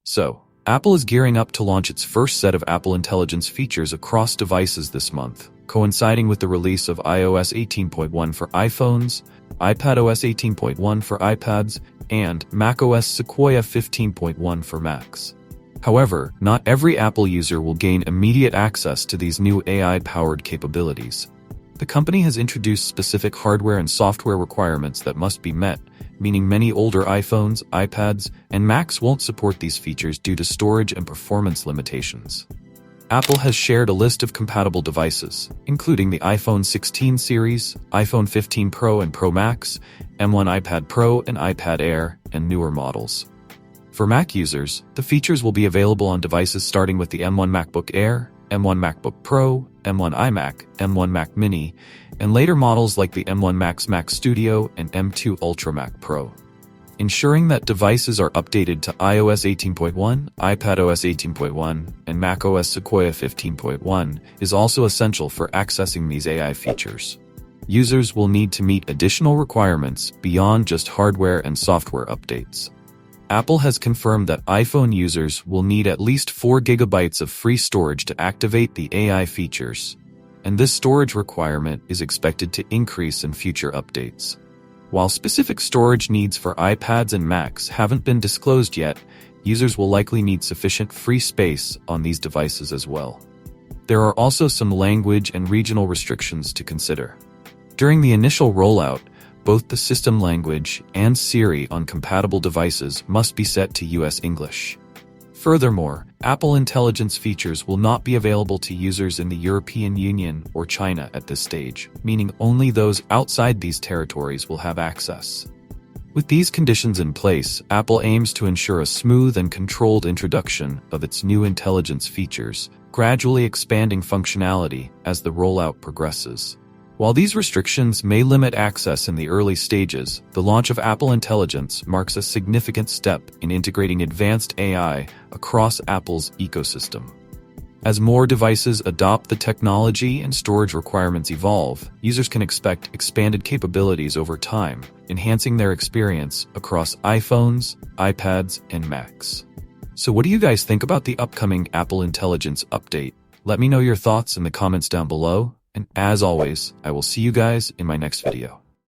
So, Apple is gearing up to launch its first set of Apple Intelligence features across devices this month, coinciding with the release of iOS 18.1 for iPhones, iPadOS 18.1 for iPads, and macOS Sequoia 15.1 for Macs. However, not every Apple user will gain immediate access to these new AI-powered capabilities. The company has introduced specific hardware and software requirements that must be met, meaning many older iPhones, iPads, and Macs won't support these features due to storage and performance limitations. Apple has shared a list of compatible devices, including the iPhone 16 series, iPhone 15 Pro and Pro Max, M1 iPad Pro and iPad Air, and newer models. For Mac users, the features will be available on devices starting with the M1 MacBook Air, M1 MacBook Pro, M1 iMac, M1 Mac Mini, and later models like the M1 Max Mac Studio and M2 Ultra Mac Pro. Ensuring that devices are updated to iOS 18.1, iPadOS 18.1, and macOS Sequoia 15.1 is also essential for accessing these AI features. Users will need to meet additional requirements beyond just hardware and software updates. Apple has confirmed that iPhone users will need at least 4 GB of free storage to activate the AI features, and this storage requirement is expected to increase in future updates. While specific storage needs for iPads and Macs haven't been disclosed yet, users will likely need sufficient free space on these devices as well. There are also some language and regional restrictions to consider. During the initial rollout, both the system language and Siri on compatible devices must be set to US English. Furthermore, Apple Intelligence features will not be available to users in the European Union or China at this stage, meaning only those outside these territories will have access. With these conditions in place, Apple aims to ensure a smooth and controlled introduction of its new intelligence features, gradually expanding functionality as the rollout progresses. While these restrictions may limit access in the early stages, the launch of Apple Intelligence marks a significant step in integrating advanced AI across Apple's ecosystem. As more devices adopt the technology and storage requirements evolve, users can expect expanded capabilities over time, enhancing their experience across iPhones, iPads, and Macs. So what do you guys think about the upcoming Apple Intelligence update? Let me know your thoughts in the comments down below. And as always, I will see you guys in my next video.